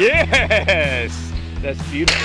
Yes! That's beautiful.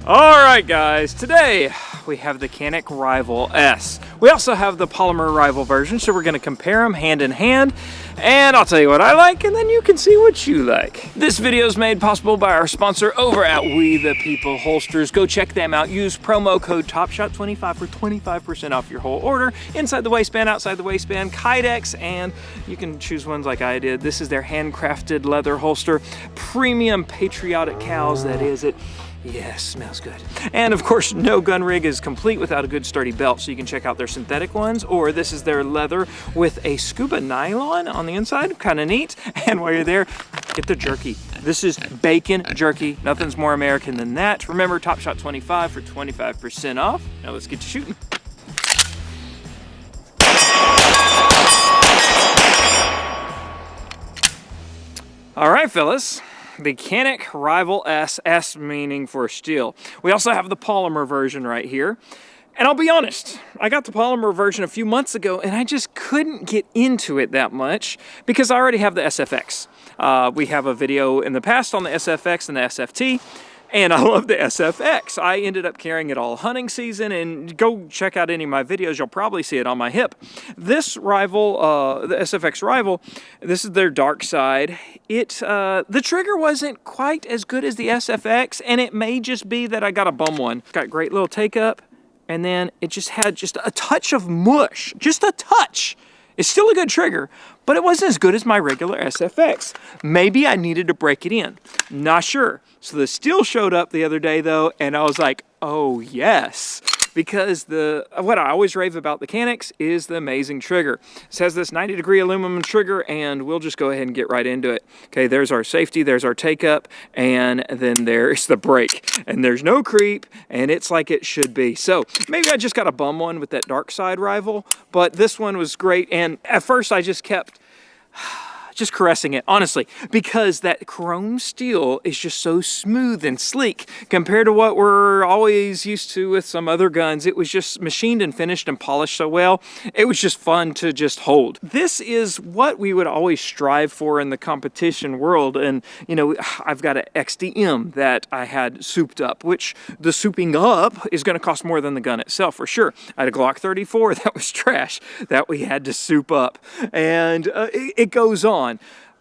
Alright guys, today we have the Canik Rival S. We also have the polymer Rival version, so we're going to compare them hand in hand, and I'll tell you what I like, and then you can see what you like. This video is made possible by our sponsor over at We The People Holsters. Go check them out. Use promo code TOPSHOT25 for 25% off your whole order. Inside the waistband, outside the waistband, Kydex, and you can choose ones like I did. This is their handcrafted leather holster. Premium patriotic cows, that is it. Yes, smells good. And of course, no gun rig is complete without a good sturdy belt, so you can check out their synthetic ones, or this is their leather with a scuba nylon on the inside, kind of neat. And while you're there, get the jerky. This is bacon jerky. Nothing's more American than that. Remember, TOPSHOT25 for 25% off. Now let's get to shooting. All right, fellas. The Canik Rival S, S meaning for steel. We also have the polymer version right here. And I'll be honest, I got the polymer version a few months ago and I just couldn't get into it that much because I already have the SFX. We have a video in the past on the SFX and the SFT. And I love the SFX. I ended up carrying it all hunting season, and go check out any of my videos. You'll probably see it on my hip. This Rival, the SFX Rival, this is their dark side. The trigger wasn't quite as good as the SFX, and it may just be that I got a bum one. Got great little take up, and then it just had just a touch of mush, just a touch. It's still a good trigger, but it wasn't as good as my regular SFX. Maybe I needed to break it in. Not sure. So the steel showed up the other day though, and I was like, oh yes. Because what I always rave about the Caniks is the amazing trigger. It has this 90-degree aluminum trigger, and we'll just go ahead and get right into it. Okay, there's our safety, there's our take-up, and then there's the brake. And there's no creep, and it's like it should be. So maybe I just got a bum one with that dark side Rival, but this one was great. And at first I just kept just caressing it, honestly, because that chrome steel is just so smooth and sleek compared to what we're always used to with some other guns. It was just machined and finished and polished so well. It was just fun to just hold. This is what we would always strive for in the competition world. And, you know, I've got an XDM that I had souped up, which the souping up is going to cost more than the gun itself, for sure. I had a Glock 34 that was trash that we had to soup up. And it goes on.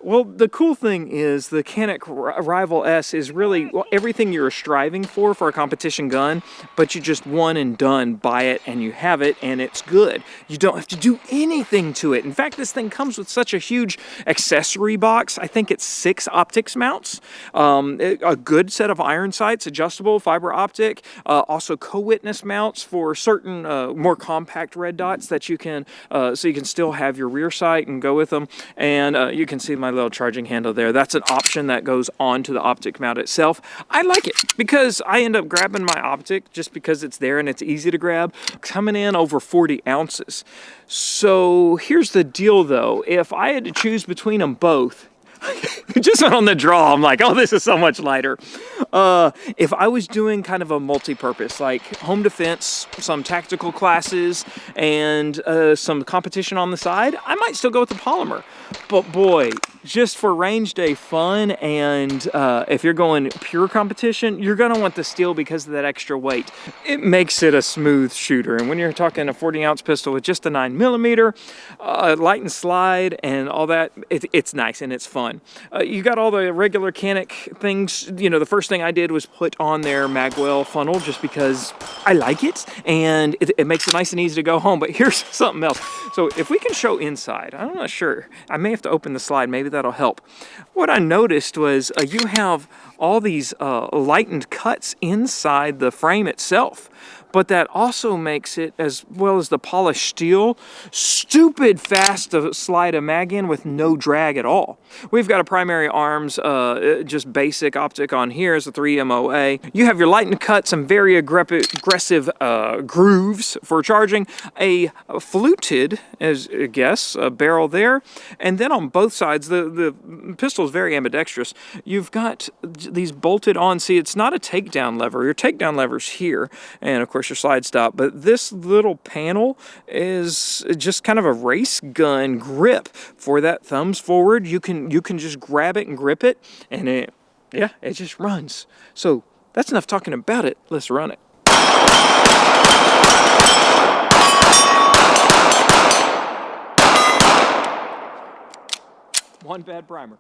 Well, the cool thing is the Canik Rival S is really everything you're striving for a competition gun, but you just one and done, buy it and you have it and it's good. You don't have to do anything to it. In fact, this thing comes with such a huge accessory box. I think it's 6 optics mounts, a good set of iron sights, adjustable fiber optic, also co-witness mounts for certain more compact red dots that you can, so you can still have your rear sight and go with them. And you can see my little charging handle there. That's an option that goes onto the optic mount itself. I like it because I end up grabbing my optic just because it's there and it's easy to grab, coming in over 40 ounces. So here's the deal though. If I had to choose between them both, just on the draw, I'm like, oh, this is so much lighter. If I was doing kind of a multi-purpose, like home defense, some tactical classes, and some competition on the side, I might still go with the polymer. But boy, just for range day fun, and if you're going pure competition, you're going to want the steel because of that extra weight. It makes it a smooth shooter. And when you're talking a 40-ounce pistol with just a 9mm, light and slide and all that, it's nice and it's fun. You got all the regular Canik things. You know, the first thing I did was put on their magwell funnel just because I like it, and it makes it nice and easy to go home. But here's something else. So if we can show inside, I'm not sure. I may have to open the slide. Maybe that'll help. What I noticed was you have all these lightened cuts inside the frame itself, but that also makes it, as well as the polished steel, stupid fast to slide a mag in with no drag at all. We've got a primary arms, just basic optic on here is a 3 MOA. You have your lightened cuts, some very aggressive grooves for charging, a fluted, as I guess, a barrel there, and then on both sides, the pistol is very ambidextrous. You've got these bolted on. See, it's not a takedown lever. Your takedown lever's here, and of course your slide stop, but this little panel is just kind of a race gun grip for that thumbs forward. You can just grab it and grip it, and it just runs. So that's enough talking about it. Let's run it. One bad primer.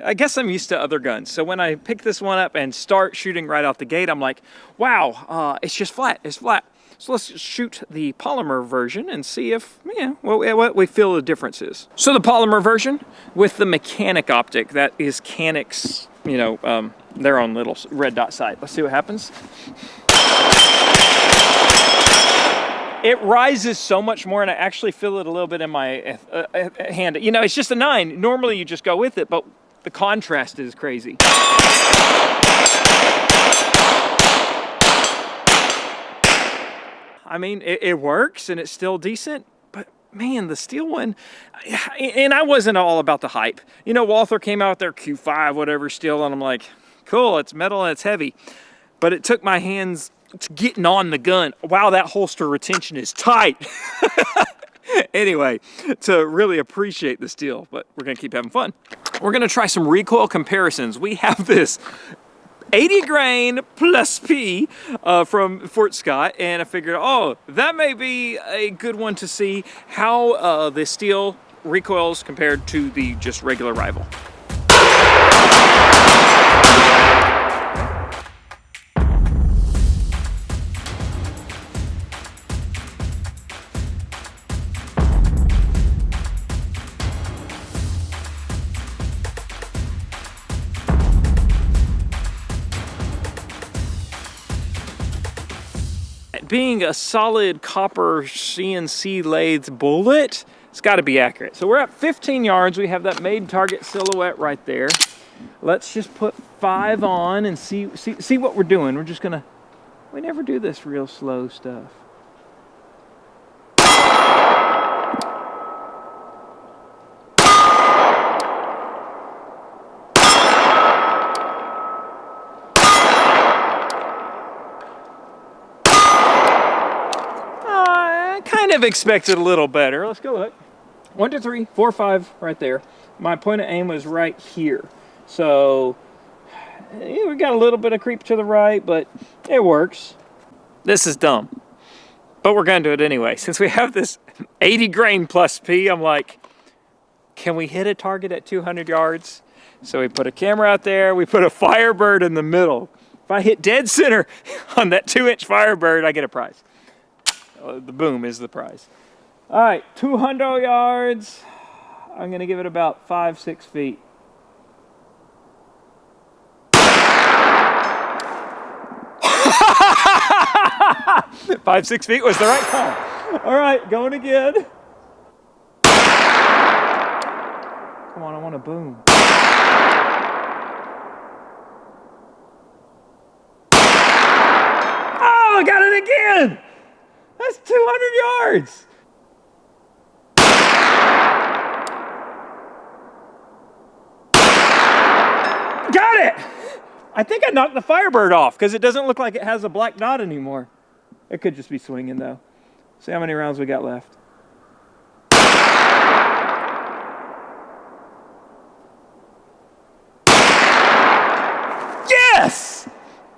I guess I'm used to other guns, so when I pick this one up and start shooting right out the gate, I'm like, wow, it's just flat, it's flat. So let's shoot the polymer version and see if, what we feel the difference is. So the polymer version with the mechanic optic, that is Canik's, their own little red dot sight. Let's see what happens. It rises so much more, and I actually feel it a little bit in my hand. It's just a 9. Normally you just go with it, but the contrast is crazy. I mean, it works and it's still decent, but man, the steel one, and I wasn't all about the hype. Walther came out with their Q5, whatever steel, and I'm like, cool, it's metal and it's heavy. But it took my hands to getting on the gun. Wow, that holster retention is tight. Anyway, to really appreciate the steel, but we're gonna keep having fun. We're gonna try some recoil comparisons. We have this 80 grain plus P from Fort Scott, and I figured, that may be a good one to see how the steel recoils compared to the just regular rival. Being a solid copper CNC lathe bullet, it's got to be accurate. So we're at 15 yards. We have that made target silhouette right there. Let's just put 5 on and see what we're doing. We're just gonna, we never do this real slow stuff. Kind of expected a little better. Let's go look. 1, 2, 3, 4, 5 right there. My point of aim was right here. So we got a little bit of creep to the right, but it works. This is dumb, but we're gonna do it anyway. Since we have this 80 grain plus P, I'm like, can we hit a target at 200 yards? So we put a camera out there, we put a Firebird in the middle. If I hit dead center on that 2-inch Firebird, I get a prize. The boom is the prize. All right, 200 yards. I'm gonna give it about 5-6 feet. 5-6 feet was the right call. All right, going again. Come on, I want a boom. Oh, I got it again. That's 200 yards. Got it. I think I knocked the Firebird off because it doesn't look like it has a black dot anymore. It could just be swinging though. See how many rounds we got left. Yes!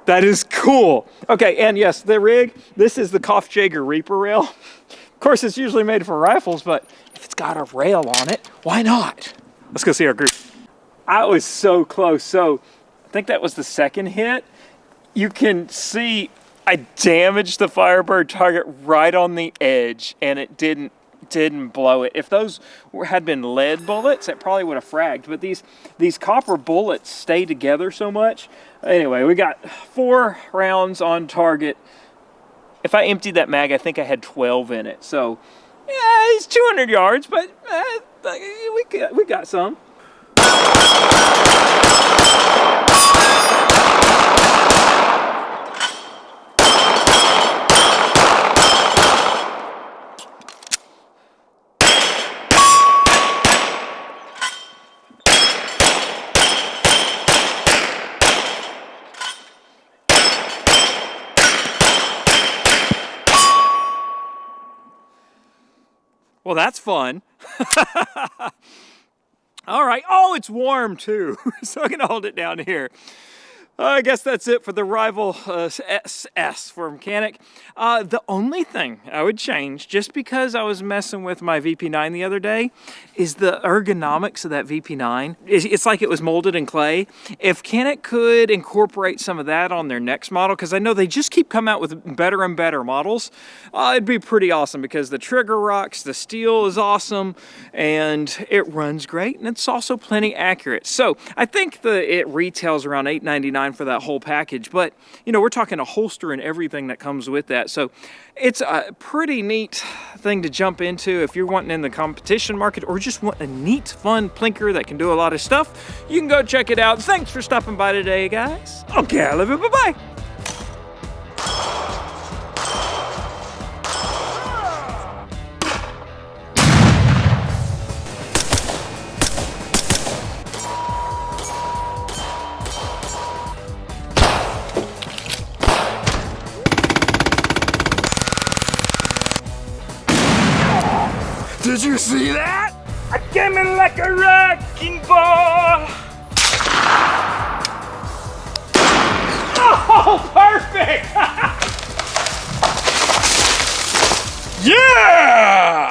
That is cool. Okay, and yes, the rig, this is the Kopfjager Reaper rail. Of course, it's usually made for rifles, but if it's got a rail on it, why not? Let's go see our group. I was so close. So I think that was the second hit. You can see I damaged the Firebird target right on the edge, and it didn't didn't blow it. If those had been lead bullets, it probably would have fragged. But these copper bullets stay together so much. Anyway, we got 4 rounds on target. If I emptied that mag, I think I had 12 in it. So, yeah, it's 200 yards, but we got some. Well, that's fun. All right. Oh, it's warm too, so I can hold it down here. I guess that's it for the Rival SS from Canik. The only thing I would change, just because I was messing with my VP9 the other day, is the ergonomics of that VP9. It's like it was molded in clay. If Canik could incorporate some of that on their next model, because I know they just keep coming out with better and better models, it'd be pretty awesome, because the trigger rocks, the steel is awesome, and it runs great, and it's also plenty accurate. So I think it retails around $8.99 for that whole package, but you know, we're talking a holster and everything that comes with that. So it's a pretty neat thing to jump into if you're wanting in the competition market or just want a neat, fun plinker that can do a lot of stuff. You can go check it out. Thanks for stopping by today, guys. Okay, I love you. Bye-bye. Did you see that? I came in like a wrecking ball. Oh, perfect! Yeah!